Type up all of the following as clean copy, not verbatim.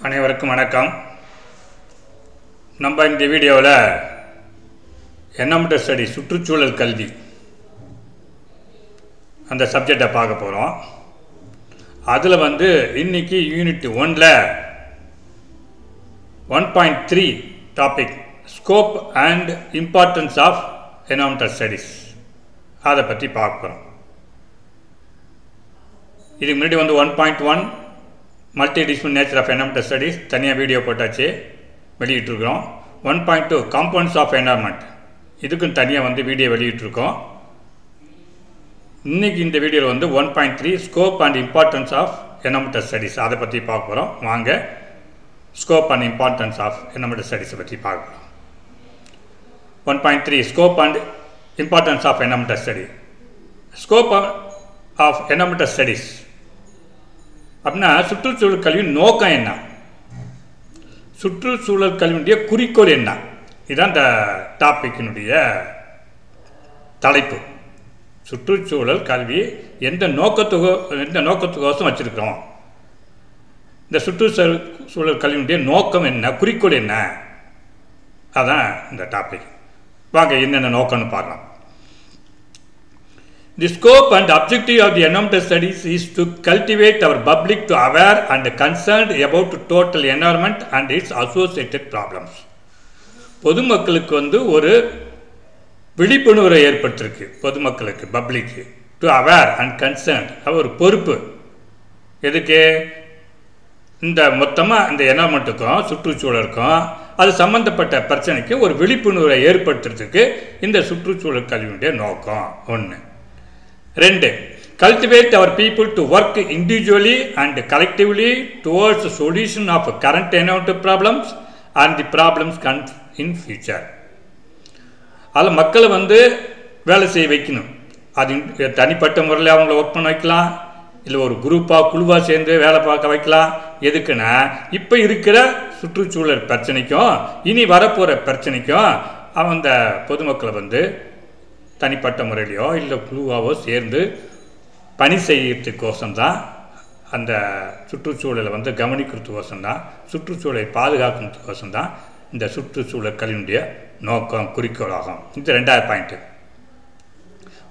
அனைவருக்கும் வணக்கம். நம்ம இந்த வீடியோவில் என்விரான்மெண்டல் ஸ்டடி சுற்றுச்சூழல் கல்வி அந்த சப்ஜெக்டை பார்க்க போகிறோம். அதில் இன்னைக்கு யூனிட் 1ல் 1.3 topic scope and importance of environmental studies அதை பற்றி பார்க்க போகிறோம். இதுக்கு முன்னாடி 1.1 multidisciplinary nature of environmental studies தனியாக வீடியோ போட்டாச்சு, வெளியிட்டிருக்கிறோம். 1.2 காம்பவுண்ட்ஸ் ஆஃப் என்விரான்மெண்ட் இதுக்கும் தனியாக வீடியோ வெளியிட்டிருக்கோம். இன்றைக்கி இந்த வீடியோவில் 1.3 scope and importance of environmental studies அதை பற்றி பார்க்க போகிறோம். வாங்க scope and importance of environmental ஸ்டடீஸை பற்றி பார்க்கலாம். 1.3 scope and importance of environmental study. Scope of environmental studies அப்படின்னா சுற்றுச்சூழல் கல்வியின் நோக்கம் என்ன, சுற்றுச்சூழல் கல்வியினுடைய குறிக்கோள் என்ன, இதுதான் இந்த டாப்பிக்கினுடைய தலைப்பு. சுற்றுச்சூழல் கல்வி எந்த நோக்கத்துக்கோசம் வச்சுருக்கிறோம், இந்த சுற்றுச்சூழல் கல்வியினுடைய நோக்கம் என்ன, குறிக்கோள் என்ன, அதான் இந்த டாபிக். வாங்க என்னென்ன நோக்கம்னு பார்க்கலாம். The scope and objective of the environmental studies is to cultivate our public to aware and concerned about total environment and its associated problems. பொதுமக்களுக்கு ஒரு விழிப்புணர்வை ஏற்பட்டிருக்கு. பொதுமக்களுக்கு பப்ளிக்கு டு அவேர் அண்ட் கன்சர்ன்ட் ஒரு பொறுப்பு. எதுக்கு? இந்த மொத்தமாக இந்த என்விரான்மெண்ட்டுக்கும் சுற்றுச்சூழலுக்கும் அது சம்பந்தப்பட்ட பிரச்சனைக்கு ஒரு விழிப்புணர்வை ஏற்படுத்துறதுக்கு இந்த சுற்றுச்சூழல் கல்வியுடைய நோக்கம் ஒன்று. 2. Cultivate our people to work individually and collectively towards the solution of current environmental problems and the problems in future. அதில் மக்களை வேலை செய்ய வைக்கணும். அது தனிப்பட்ட முறையில் அவங்கள ஒர்க் பண்ண வைக்கலாம், இல்லை ஒரு குழுவாக சேர்ந்து வேலை பார்க்க வைக்கலாம். எதுக்குன்னா இப்போ இருக்கிற சுற்றுச்சூழல் பிரச்சனைக்கும் இனி வரப்போகிற பிரச்சனைக்கும் அந்த பொதுமக்களை தனிப்பட்ட முறையிலையோ இல்லை குழுவாவோ சேர்ந்து பணி செய்யறதுக்கோசம்தான், அந்த சுற்றுச்சூழலை கவனிக்கிறதுக்கோசம்தான், சுற்றுச்சூழலை பாதுகாக்கிறதுக்கோசம்தான் இந்த சுற்றுச்சூழல் கல்வியினுடைய நோக்கம், குறிக்கோளாகும். இது 2வது point.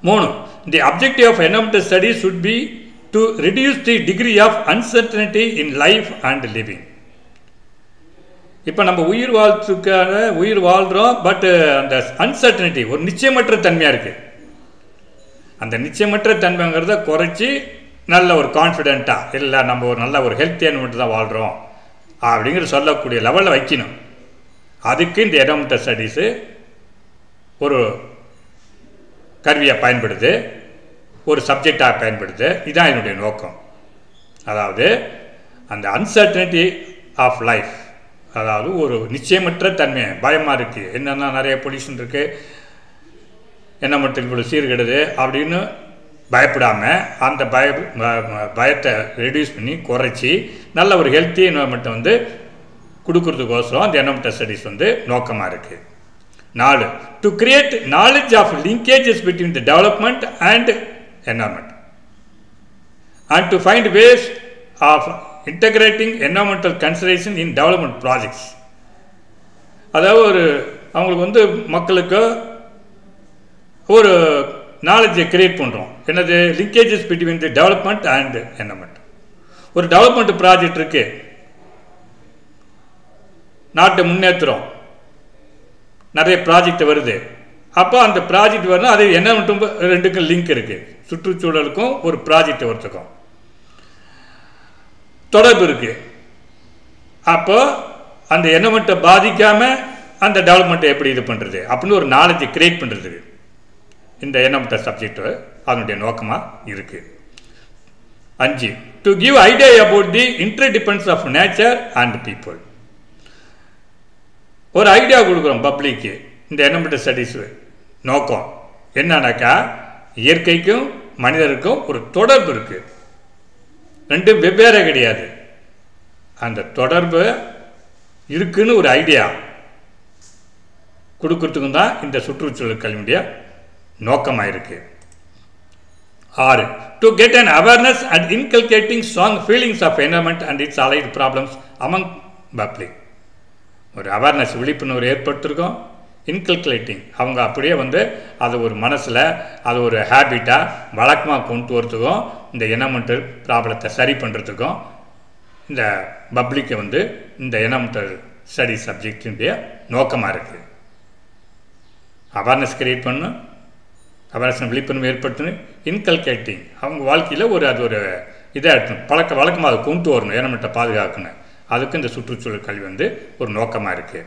3. The objective of environmental studies should be to reduce the degree of uncertainty in life and living. இப்போ நம்ம உயிர் வாழ்கிறோம், பட் அந்த அன்சர்டனிட்டி ஒரு நிச்சயமற்ற தன்மையாக இருக்குது. அந்த நிச்சயமற்ற தன்மைங்கிறத குறைச்சி நல்ல ஒரு கான்ஃபிடென்ட்டாக, இல்லை நம்ம ஒரு நல்ல ஒரு ஹெல்த்தியான மட்டும் தான் வாழ்கிறோம் அப்படிங்கிற சொல்லக்கூடிய லெவலில் வைக்கணும். அதுக்கு இந்த என்விரான்மெண்டல் ஸ்டடீஸு ஒரு கருவியாக பயன்படுது, ஒரு சப்ஜெக்டாக பயன்படுது. இதுதான் என்னுடைய நோக்கம். அதாவது அந்த அன்சர்டனிட்டி ஆஃப் லைஃப், அதாவது ஒரு நிச்சயமற்ற தன்மை, பயமாக இருக்குது, என்னென்னா நிறைய பொல்யூஷன் இருக்குது, என்விரான்மெண்ட் இவ்வளோ சீர்கெடுது அப்படின்னு பயப்படாமல் அந்த பயத்தை ரெடியூஸ் பண்ணி குறைச்சி நல்ல ஒரு ஹெல்த்தி என்விரான்மெண்ட்டை கொடுக்கறதுக்கோசரம் அந்த என்விரான்மெண்டல் ஸ்டடீஸ் நோக்கமாக இருக்குது. 4. To create knowledge of linkages between the development and environment and to find ways of integrating environmental consideration in development projects. அதாவது அவங்களுக்கு மக்களுக்கு ஒரு நாலேஜை கிரியேட் பண்ணுறோம். என்னது? Linkages between the development and environment. ஒரு டெவலப்மெண்ட் ப்ராஜெக்ட் இருக்கு, நாட்டை முன்னேற்றுறோம், நிறைய ப்ராஜெக்ட் வருது. அப்போ அந்த ப்ராஜெக்ட் வரணும், அது என்விரான்மெண்ட்டும் ரெண்டுக்கும் லிங்க் இருக்குது. சுற்றுச்சூழலுக்கும் ஒரு ப்ராஜெக்ட் ஒருத்தக்கும் தொடர்பு இருக்குது. அப்போ அந்த என்விரான்மெண்ட்டை பாதிக்காமல் அந்த டெவலப்மெண்ட்டை எப்படி இது பண்ணுறது அப்படின்னு ஒரு நாலேஜை கிரியேட் பண்ணுறதுக்கு இந்த என்விரான்மெண்டல் சப்ஜெக்ட் அதனுடைய நோக்கமாக இருக்குது. 5. To give idea about the interdependence of nature and people. ஒரு ஐடியா கொடுக்குறோம் பப்ளிக்கு. இந்த என்விரான்மெண்டல் ஸ்டடீஸ் நோக்கம் என்னன்னாக்கா, இயற்கைக்கும் மனிதருக்கும் ஒரு தொடர்பு இருக்குது, ரெண்டும் வெவ்வேறு கிடையாது. அந்த தொடர்பு இருக்குன்னு ஒரு ஐடியா கொடுக்கறதுக்கும் தான் இந்த சுற்றுச்சூழல் கல்வியுடைய நோக்கமாக இருக்குது. or to get an awareness and inculcating strong feelings of environment and its allied problems among public. ஒரு அவேர்னஸ் விழிப்புணர்வு ஏற்படுத்திருக்கோம். இன்கல்குலேட்டிங் அவங்க அப்படியே வந்து அது ஒரு மனசில் அது ஒரு ஹேபிட்டாக வழக்கமாக கொண்டு வரத்துக்கும் இந்த என்வரன்மெண்டல் ப்ராப்ளத்தை சரி பண்ணுறதுக்கும் இந்த பப்ளிக்கை வந்து இந்த என்வரன்மெண்டல் ஸ்டடி சப்ஜெக்டினுடைய நோக்கமாக இருக்குது. அவேர்னஸ் கிரியேட் பண்ணணும், அவேர்னஸ் விழிப்புணர்வு ஏற்படுத்தணும், இன்கல்கேட்டிங் அவங்க வாழ்க்கையில் ஒரு அது ஒரு இதாக இருக்கணும், வழக்கமாக அதை கொண்டு வரணும், என்வரன்மெண்ட்டை பாதுகாக்கணும். அதுக்கு இந்த சுற்றுச்சூழல் கல்வி வந்து ஒரு நோக்கமாக இருக்குது.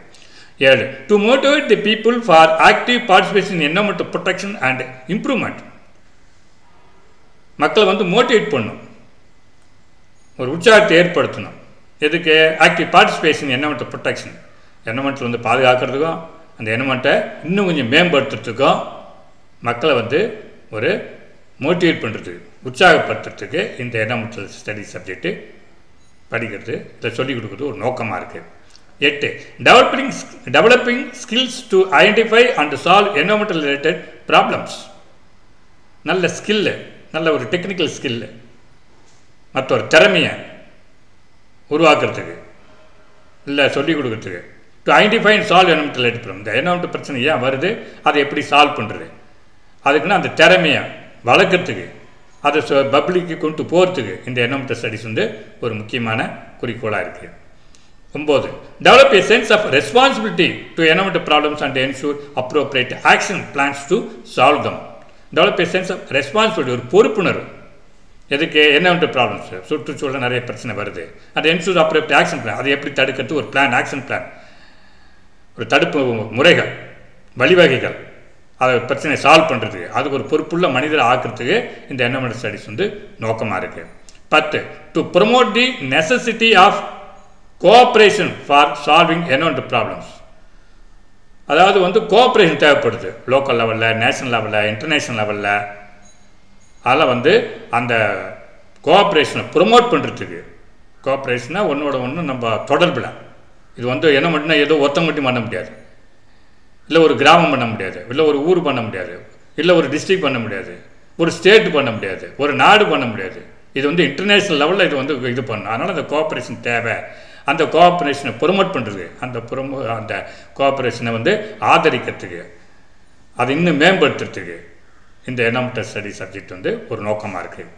7. To motivate the people for active participation in environmental protection and improvement. மக்களை வந்து மோட்டிவேட் பண்ணும், ஒரு உற்சாகத்தை ஏற்படுத்தணும். எதுக்கு? Active participation environmental protection, environmental வந்து பாதுகாக்கிறதுக்கும் அந்த என்வரன்மெண்ட்டை இன்னும் கொஞ்சம் மேம்படுத்துறதுக்கும் மக்களை வந்து ஒரு மோட்டிவேட் பண்ணுறதுக்கு உற்சாகப்படுத்துறதுக்கு இந்த என்வரன்மெண்டல் ஸ்டடி சப்ஜெக்டு படிக்கிறது, இதை சொல்லிக் கொடுக்குறது ஒரு நோக்கமாக இருக்குது. 8. Developing skills to identify and solve environmental related problems. நல்ல ஸ்கில்லு, நல்ல ஒரு டெக்னிக்கல் ஸ்கில்லு, மற்றொரு திறமையை உருவாக்குறதுக்கு இல்லை சொல்லிக் கொடுக்குறதுக்கு. To identify and solve environmental related problem. இந்த என்வரன்மெண்டல் பிரச்சனை ஏன் வருது, அதை எப்படி சால்வ் பண்ணுறது, அதுக்குன்னு அந்த திறமையை வளர்க்குறதுக்கு, அதை பப்ளிக்கு கொண்டு போகிறதுக்கு இந்த என்வரன்மெண்டல் ஸ்டடிஸ் வந்து ஒரு முக்கியமான குறிக்கோளாக இருக்குது. 9. Develop a sense of responsibility to environmental problems and ensure appropriate action plans to solve them. Develop a sense of responsibility, ஒரு பொறுப்புணர்வு. எதுக்கு? என்விரான்மெண்டல் ப்ராப்ளம்ஸ், சுற்றுச்சூழல் நிறைய பிரச்சனை வருது, அது என்ஷூர் அப்ரோப்ரியேட் ஆக்ஷன் பிளான், அதை எப்படி தடுக்கிறது ஒரு பிளான், ஆக்ஷன் பிளான், ஒரு தடுப்பு முறைகள், வழிவகைகள், அதை பிரச்சனையை சால்வ் பண்ணுறதுக்கு, அதுக்கு ஒரு பொறுப்புள்ள மனிதரை ஆக்கிறதுக்கு இந்த என்விரான்மெண்டல் ஸ்டடிஸ் வந்து நோக்கமாக இருக்குது. 10. To promote the necessity of cooperation for solving environmental problems. அதாவது வந்து கோஆப்ரேஷன் தேவைப்படுது, லோக்கல் லெவலில், நேஷனல் லெவலில், இன்டர்நேஷ்னல் லெவலில். அதில் வந்து அந்த கோஆப்ரேஷனை ப்ரொமோட் பண்ணுறதுக்கு, கோஆப்ரேஷனாக ஒன்றோட ஒன்று நம்ம தொடர்பில், இது வந்து என்ன மட்டும்னா ஏதோ ஒருத்தங்க மட்டும் பண்ண முடியாது, இல்லை ஒரு கிராமம் பண்ண முடியாது, இல்லை ஒரு ஊர் பண்ண முடியாது, இல்லை ஒரு டிஸ்ட்ரிக்ட் பண்ண முடியாது, ஒரு ஸ்டேட் பண்ண முடியாது, ஒரு நாடு பண்ண முடியாது. இது வந்து இன்டர்நேஷ்னல் லெவலில் இது வந்து இது பண்ணணும். அதனால் அந்த கோஆப்ரேஷன் தேவை. அந்த கோஆப்ரேஷனை ப்ரொமோட் பண்ணுறது, அந்த கோஆப்ரேஷனை வந்து ஆதரிக்கிறதுக்கு, அதை இன்னும் மேம்படுத்துறதுக்கு இந்த என்விரான்மெண்டல் ஸ்டடி சப்ஜெக்ட் வந்து ஒரு நோக்கமாக இருக்குது.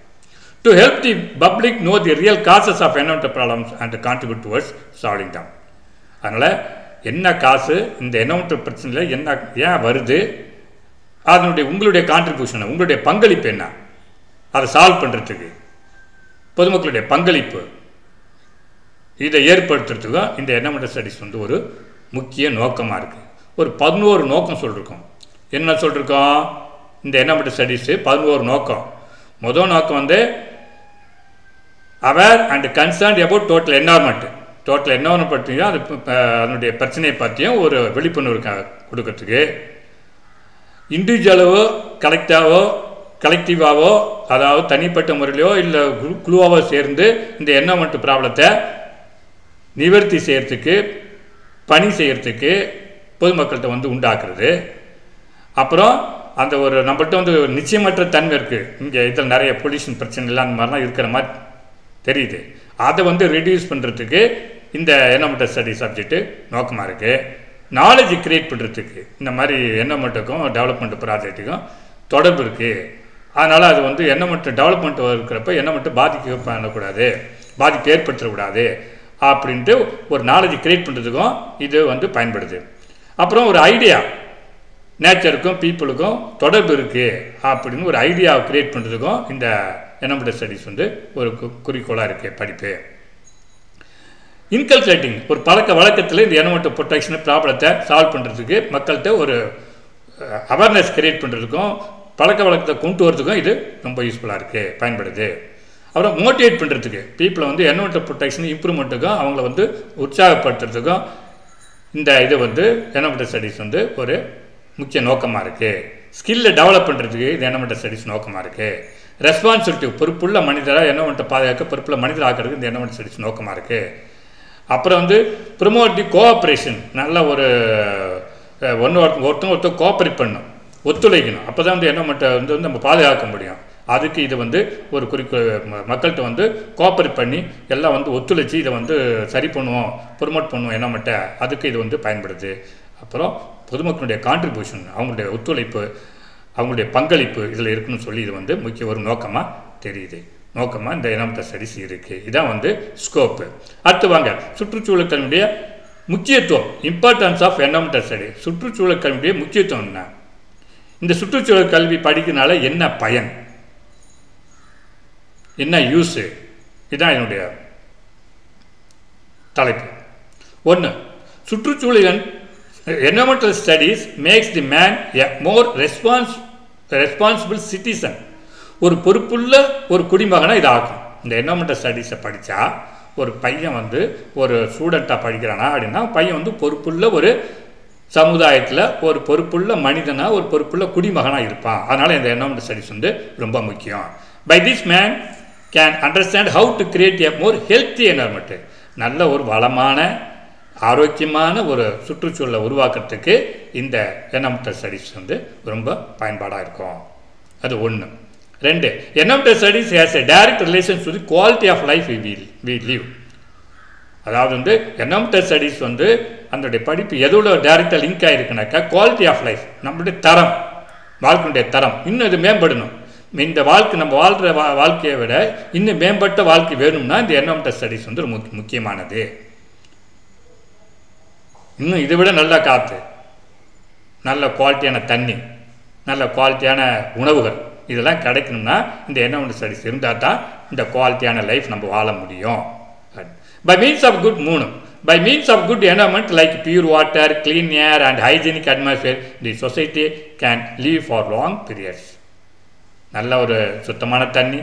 To help the public know the real causes of environmental problems and contribute towards solving them. அதனால் என்ன காசு இந்த என்விரான்மெண்டல் பிரச்சனையில் என்ன ஏன் வருது, அதனுடைய உங்களுடைய கான்ட்ரிபியூஷனை, உங்களுடைய பங்களிப்பு என்ன, அதை சால்வ் பண்ணுறதுக்கு பொதுமக்களுடைய பங்களிப்பு, இதை ஏற்படுத்துறதுக்கும் இந்த என்விரான்மெண்டல் ஸ்டடிஸ் வந்து ஒரு முக்கிய நோக்கமாக இருக்குது. ஒரு 11 நோக்கம் சொல்லியிருக்கோம். என்ன சொல்லியிருக்கோம்? இந்த என்விரான்மெண்டல் ஸ்டடிஸு 11 நோக்கம். முதல் நோக்கம் வந்து aware and concerned about total environment. Total environment பற்றியும் அது அதனுடைய பிரச்சனையை பற்றியும் ஒரு விழிப்புணர்வு கொடுக்கறதுக்கு, இண்டிவிஜுவலவோ கலெக்டிவாவோ, அதாவது தனிப்பட்ட முறையிலையோ இல்லை குழுவாவோ சேர்ந்து இந்த என்விரான்மெண்ட் ப்ராப்ளத்தை நிவர்த்தி செய்கிறதுக்கு, பணி செய்கிறதுக்கு பொதுமக்கள்கிட்ட வந்து உண்டாக்குறது. அப்புறம் அந்த ஒரு நம்மள்கிட்ட வந்து ஒரு நிச்சயமற்ற தன்மை இருக்குது, இங்கே இதில் நிறைய பொல்யூஷன் பிரச்சனைலாம் அந்த மாதிரிலாம் இருக்கிற மாதிரி தெரியுது, அதை வந்து ரெடியூஸ் பண்ணுறதுக்கு இந்த என்விரான்மெண்டல் ஸ்டடி சப்ஜெக்ட்டு நோக்கமாக இருக்குது. நாலேஜ் கிரியேட் பண்ணுறதுக்கு இந்த மாதிரி என்விரான்மெண்ட்டுக்கும் டெவலப்மெண்ட் ப்ராஜெக்ட்டுக்கும் தொடர்பு இருக்குது. அதனால் அது வந்து என்விரான்மெண்ட் டெவலப்மெண்ட் இருக்கிறப்ப என்விரான்மெண்ட்டு பண்ணக்கூடாது, பாதிப்பு ஏற்படுத்தக்கூடாது அப்படின்ட்டு ஒரு நாலேஜ் கிரியேட் பண்ணுறதுக்கும் இது வந்து பயன்படுது. அப்புறம் ஒரு ஐடியா, நேச்சருக்கும் பீப்புளுக்கும் தொடர்பு இருக்குது அப்படின்னு ஒரு ஐடியாவை கிரியேட் பண்ணுறதுக்கும் இந்த என்விரான்மெண்டல் ஸ்டடிஸ் வந்து ஒரு குறிக்கோளாக இருக்குது படிப்பு. இன்கல்குலேட்டிங், ஒரு பழக்க வழக்கத்தில் இந்த என்விரான்மெண்டல் ப்ரொடெக்ஷன் ப்ராப்ளத்தை சால்வ் பண்ணுறதுக்கு மக்கள்கிட்ட ஒரு அவேர்னஸ் கிரியேட் பண்ணுறதுக்கும் பழக்க வழக்கத்தை கொண்டு வரதுக்கும் இது ரொம்ப யூஸ்ஃபுல்லாக இருக்குது, பயன்படுது. அப்புறம் மோட்டிவேட் பண்ணுறதுக்கு, பீப்புளை வந்து என்விரான்மெண்டல் ப்ரொடெக்ஷன் இம்ப்ரூவ்மெண்ட்டுக்கும் அவங்கள வந்து உற்சாகப்படுத்துறதுக்கும் இந்த இது வந்து என்விரான்மெண்டல் ஸ்டடிஸ் வந்து ஒரு முக்கிய நோக்கமாக இருக்குது. ஸ்கில்லை டெவலப் பண்ணுறதுக்கு இது என்விரான்மெண்டல் ஸ்டடிஸ் நோக்கமாக இருக்குது. ரெஸ்பான்சிபிலிட்டி, பொறுப்புள்ள மனிதராக என்விரான்மெண்ட்டை பாதுகாக்க பொறுப்புள்ள மனிதர் ஆக்கிறதுக்கு இந்த என்விரான்மெண்டல் ஸ்டடிஸ் நோக்கமாக இருக்குது. அப்புறம் வந்து ப்ரொமோட் தி கோஆப்ரேஷன், நல்ல ஒரு ஒருத்தர் கோஆப்ரேட் பண்ணணும், ஒத்துழைக்கணும், அப்போ தான் வந்து என்விரான்மெண்ட்டை வந்து நம்ம பாதுகாக்க முடியும். அதுக்கு இது வந்து ஒரு மக்கள்கிட்ட வந்து கோஆப்ரேட் பண்ணி எல்லாம் வந்து ஒத்துழைச்சி இதை வந்து சரி பண்ணுவோம், ப்ரொமோட் பண்ணுவோம் என்னமட்ட, அதுக்கு இது வந்து பயன்படுது. அப்புறம் பொதுமக்களுடைய கான்ட்ரிபியூஷன், அவங்களுடைய ஒத்துழைப்பு, அவங்களுடைய பங்களிப்பு இதில் இருக்குன்னு சொல்லி இது வந்து முக்கிய ஒரு நோக்கமாக தெரியுது. நோக்கமாக இந்த என்வரன்மெண்டல் ஸ்டடீஸ் இருக்குது. இதான் வந்து ஸ்கோப்பு. அடுத்து வாங்க, சுற்றுச்சூழல் கல்வியுடைய முக்கியத்துவம், இம்பார்ட்டன்ஸ் ஆஃப் என்வரன்மெண்டல் ஸ்டடி. சுற்றுச்சூழல் கல்வியுடைய முக்கியத்துவம் என்ன? இந்த சுற்றுச்சூழல் கல்வி படிக்கிறதுனால என்ன பயன், என்ன யூஸு? இதுதான் என்னுடைய தலைப்பு. ஒன்று, சுற்றுச்சூழல் environmental studies makes the man a more responsible citizen. ஒரு பொறுப்புள்ள ஒரு குடிமகனை இது ஆக்கும். இந்த என்வரன்மெண்டல் ஸ்டடீஸை படித்தா ஒரு பையன் வந்து ஒரு ஸ்டூடெண்ட்டாக படிக்கிறானா அப்படின்னா பையன் வந்து பொறுப்புள்ள ஒரு சமுதாயத்தில் ஒரு பொறுப்புள்ள மனிதனாக ஒரு பொறுப்புள்ள குடிமகனாக இருப்பான். அதனால் இந்த என்வரன்மெண்டல் ஸ்டடீஸ் வந்து ரொம்ப முக்கியம். By this man can understand how to create a more healthy environment. நல்ல ஒரு வளமான ஆரோக்கியமான ஒரு சுற்றுச்சூழலை உருவாக்குறதுக்கு இந்த என்வரன்மெண்டல் ஸ்டடீஸ் வந்து ரொம்ப பயன்பாடாக இருக்கும். அது ஒன்று. ரெண்டு, environmental studies has a direct relation to the quality of life we live. அதாவது வந்து என்வரன்மெண்டல் ஸ்டடீஸ் வந்து அதனுடைய படிப்பு எதோட டைரக்டாக லிங்க் ஆகிருக்குனாக்கா குவாலிட்டி ஆஃப் லைஃப், நம்மளுடைய தரம், வாழ்க்கையுடைய தரம் இன்னும் இது மேம்படணும். இந்த வாழ்க்கை நம்ம வாழ்கிற வாழ்க்கையை விட இன்னும் மேம்பட்ட வாழ்க்கை வேணும்னா இந்த என்வரன்மெண்டல் ஸ்டடீஸ் வந்து ரொம்ப முக்கியமானது. இன்னும் இதை விட நல்ல காற்று, நல்ல குவாலிட்டியான தண்ணி, நல்ல குவாலிட்டியான உணவுகள் இதெல்லாம் கிடைக்கணும்னா இந்த என்வரன்மெண்டல் ஸ்டடீஸ் இருந்தால் தான் இந்த குவாலிட்டியான லைஃப் நம்ம வாழ முடியும். By means of good by means of good environment like pure water, clean air and hygienic atmosphere, the society can live for long periods. நல்ல ஒரு சுத்தமான தண்ணி,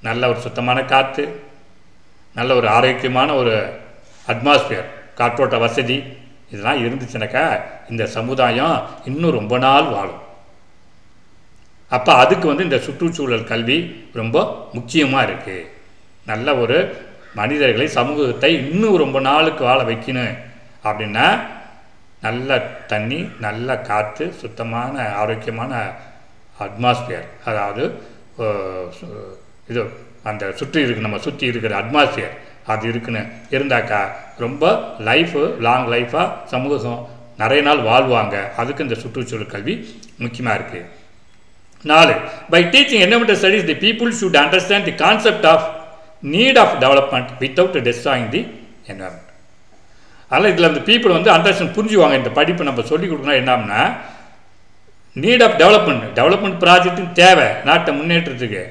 நல்ல ஒரு சுத்தமான காற்று, நல்ல ஒரு ஆரோக்கியமான ஒரு அட்மாஸ்பியர், காற்றோட்ட வசதி இதெல்லாம் இருந்துச்சுனாக்கா இந்த சமுதாயம் இன்னும் ரொம்ப நாள் வாழும். அப்போ அதுக்கு வந்து இந்த சுற்றுச்சூழல் கல்வி ரொம்ப முக்கியமாக இருக்குது. நல்ல ஒரு மனிதர்களை, சமூகத்தை இன்னும் ரொம்ப நாளுக்கு வாழ வைக்கணும் அப்படின்னா நல்ல தண்ணி, நல்ல காற்று, சுத்தமான ஆரோக்கியமான அட்மாஸ்பியர், அதாவது இது அந்த நம்ம சுற்றி இருக்கிற அட்மாஸ்பியர் அது இருக்குன்னு இருந்தாக்கா ரொம்ப லாங் லைஃபாக சமூகம் நிறைய நாள் வாழ்வாங்க. அதுக்கு இந்த சுற்றுச்சூழல் கல்வி முக்கியமாக இருக்குது. 4, by teaching environmental studies the people should understand the concept of need of development without destroying the environment. அதனால் இதில் அந்த பீப்புள் வந்து அண்டர்ஸ்டாண்ட் புரிஞ்சுவாங்க. இந்த படிப்பு நம்ம சொல்லிக் கொடுக்கணும் என்னன்னா நீட் ஆஃப் டெவலப்மெண்ட் ப்ராஜெக்டின் தேவை நாட்டை முன்னேற்றத்துக்கு.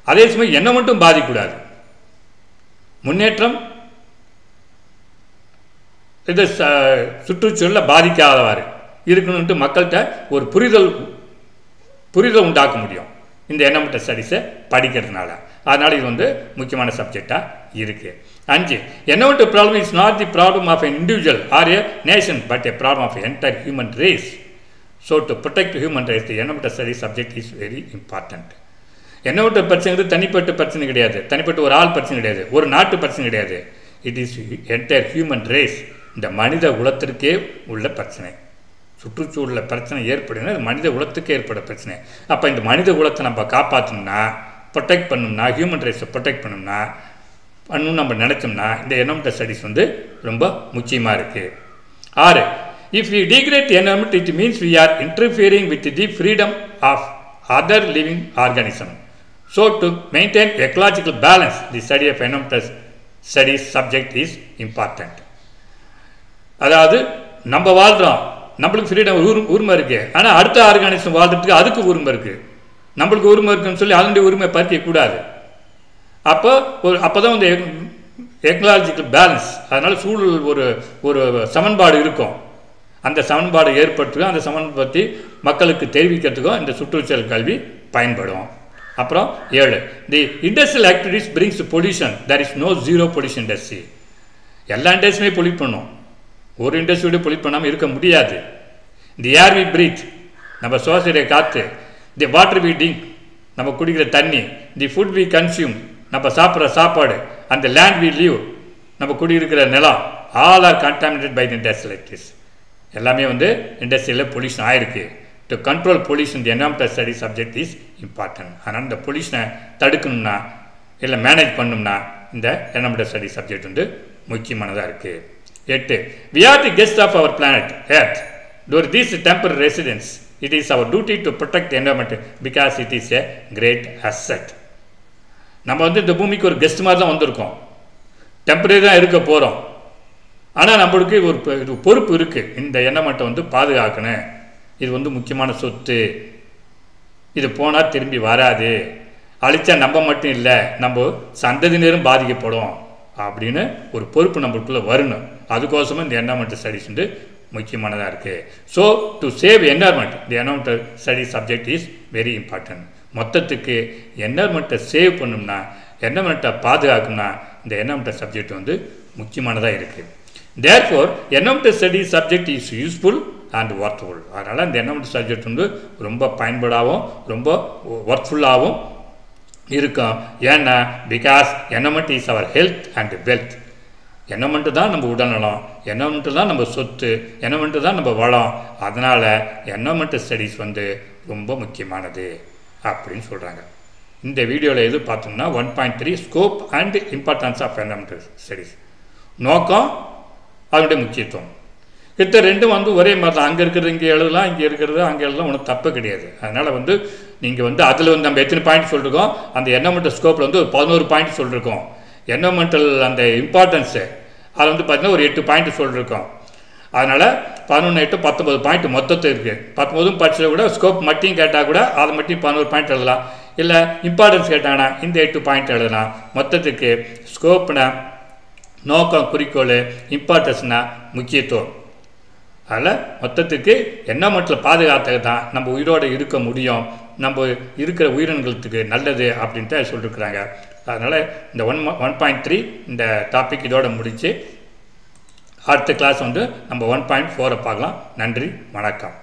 அதே சமயம் என்ன மட்டும் பாதிக்கக்கூடாது, முன்னேற்றம் இது சுற்றுச்சூழலில் பாதிக்காதவாறு இருக்கணும்ட்டு மக்கள்கிட்ட ஒரு புரிதல் உண்டாக்க முடியும் இந்த என்வரன்மெண்டல் ஸ்டடீஸை படிக்கிறதுனால. அதனால் இது வந்து முக்கியமான சப்ஜெக்டாக இருக்குது. 5, environmental problem is not the problem of an individual or a nation but a problem of entire human race. So to protect human race the environmental studies subject is very important. Environmental பிரச்சனைங்கிறது தனிப்பட்ட பிரச்சனை கிடையாது, தனிப்பட்ட ஒரு ஆள் பிரச்சனை கிடையாது, ஒரு நாட்டு பிரச்சனை கிடையாது. It is entire human race, இந்த மனித குலத்திற்கே உள்ள பிரச்சனை. சுற்றுச்சூழலில் பிரச்சனை ஏற்படுதுன்னா அது மனித குலத்துக்கு ஏற்பட பிரச்சனை. அப்போ இந்த மனித குலத்தை நம்ம காப்பாற்றணும்னா, ப்ரொடெக்ட் பண்ணணும்னா, ஹியூமன் ரைட்ஸை ப்ரொடெக்ட் பண்ணணும்னா நம்ம நினச்சோம்னா இந்த என்வரன்மெண்டல் ஸ்டடீஸ் வந்து ரொம்ப முக்கியமாக இருக்குது. 6, if we degrade environment it means we are interfering with the freedom of other living organism. So to maintain ecological balance the study of environmental studies subject is important. அதாவது நம்ம வாழ்கிறோம், நம்மளுக்கு freedom உரிமை இருக்குது, ஆனால் அடுத்த ஆர்கானிசம் வாழ்றதுக்கு அதுக்கு உரிமை இருக்குது. நம்மளுக்கு உரிமை இருக்குன்னு சொல்லி அதனுடைய உரிமை பறிக்கக்கூடாது. அப்போ தான் வந்து எக்கலாஜிக்கல் பேலன்ஸ், அதனால் சூழல் ஒரு சமன்பாடு இருக்கும். அந்த சமன்பாடு ஏற்படுத்துக்கும், அந்த சமன்பாடு பற்றி மக்களுக்கு தெரிவிக்கிறதுக்கும் இந்த சுற்றுச்சூழல் கல்வி பயன்படும். அப்புறம் 7, the industrial activities brings pollution, there is no zero pollution industry. எல்லா இண்டஸ்ட்ரியுமே பொல்யூட் பண்ணும், ஒரு இண்டஸ்ட்ரியோட பொல்யூட் பண்ணாமல் இருக்க முடியாது. தி ஏர் வி பிரீத், நம்ம சுவாசிக்கிற காற்று, தி வாட்டர் வி ட்ரிங்க், நம்ம குடிக்கிற தண்ணி, தி ஃபுட் வி கன்சியூம், நம்ம சாப்பிட்ற சாப்பாடு, அந்த லேண்ட் வி லீவ், நம்ம குடியிருக்கிற நிலம், all are contaminated by the industrial activities. எல்லாமே வந்து இண்டஸ்ட்ரியில் பொல்யூஷன் ஆகிருக்கு. To control pollution the environmental study subject is important. அதனால் இந்த பொல்யூஷனை தடுக்கணும்னா இல்லை மேனேஜ் பண்ணணும்னா இந்த என்விரான்மெண்டல் ஸ்டடி சப்ஜெக்ட் வந்து முக்கியமானதாக இருக்குது. 8. We are the guests of our planet Earth. During this temporary residence, it is our duty to protect the environment because it is a great asset. நம்ம வந்து இந்த பூமிக்கு ஒரு கெஸ்ட் மாதிரி தான் வந்திருக்கோம், டெம்பரரி தான் இருக்க போகிறோம். ஆனால் நம்மளுக்கு ஒரு பொறுப்பு இருக்குது, இந்த என்விரான்மெண்ட்டை வந்து பாதுகாக்கணும். இது வந்து முக்கியமான சொத்து, இது போனால் திரும்பி வராது, அழிச்சா நம்ம மட்டும் இல்லை நம்ம சந்ததியினரும் பாதிக்கப்படும் அப்படின்னு ஒரு பொறுப்பு நம்மளுக்குள்ளே வரணும். அதுக்கோசமும் இந்த என்விரான்மெண்டல் ஸ்டடீஸ் வந்து முக்கியமானதாக இருக்குது. So to save environment the environmental study subject is very important. மொத்தத்துக்கு என்விரான்மெண்ட்டை சேவ் பண்ணணும்னா, என்விரான்மெண்ட்டை பாதுகாக்கணும்னா இந்த என்விரான்மெண்டல் சப்ஜெக்ட் வந்து முக்கியமானதாக இருக்குது. Therefore environmental study subject is useful and worthful. அதனால் இந்த என்விரான்மெண்டல் சப்ஜெக்ட் வந்து ரொம்ப பயன்படாகவும் ரொம்ப ஒர்க்ஃபுல்லாகவும் இருக்கும். ஏன்னா because environment is our health and wealth. Environment தான் நம்ம உடல்நலம், என்விரான்மெண்ட்டு தான் நம்ம சொத்து, என்விரான்மெண்ட்டு தான் நம்ம வளம். அதனால் என்விரான்மெண்டல் ஸ்டடீஸ் வந்து ரொம்ப முக்கியமானது அப்படின்னு சொல்கிறாங்க. இந்த வீடியோவில் எது பார்த்தோம்னா 1.3 scope and importance of environmental studies. நோக்கம், அதனுடைய முக்கியத்துவம். கிட்ட ரெண்டும் வந்து ஒரே மாதிரி தான். அங்கே இருக்கிறது இங்கே எழுதலாம், இங்கே இருக்கிறது அங்கே எழுதலாம், ஒன்றும் தப்பு கிடையாது. அதனால் வந்து நீங்கள் வந்து அதில் வந்து நம்ம எத்தனை பாயிண்ட் சொல்லியிருக்கோம், அந்த என்விரான்மெண்டல் ஸ்கோப்பில் வந்து ஒரு 11 பாயிண்ட் சொல்லியிருக்கோம். என்விரான்மெண்டல் அந்த இம்பார்ட்டன்ஸு அதில் வந்து பார்த்திங்கன்னா ஒரு 8 பாயிண்ட் சொல்லியிருக்கோம். அதனால் 11, 8, 19 பாயிண்ட் மொத்தத்தில் இருக்குது. 19 படிச்சதை கூட ஸ்கோப் மட்டும் கேட்டால் கூட அதை மட்டும் 11 பாயிண்ட் எழுதலாம். இல்லை இம்பார்ட்டன்ஸ் கேட்டாங்கன்னா இந்த 8 பாயிண்ட் எழுதலாம். மொத்தத்துக்கு ஸ்கோப்னா நோக்கம், குறிக்கோள், இம்பார்ட்டன்ஸ்னா முக்கியத்துவம். அதில் மொத்தத்துக்கு என்விரான்மெண்ட்டில் பாதுகாத்தது தான் நம்ம உயிரோடு இருக்க முடியும், நம்ம இருக்கிற உயிரினங்களுக்கு நல்லது அப்படின்ட்டு சொல்லியிருக்கிறாங்க. அதனால் இந்த 1.3 இந்த டாபிக் இதோடு முடித்து அடுத்த கிளாஸ் வந்து நம்ம 1.4 பார்க்கலாம். நன்றி, வணக்கம்.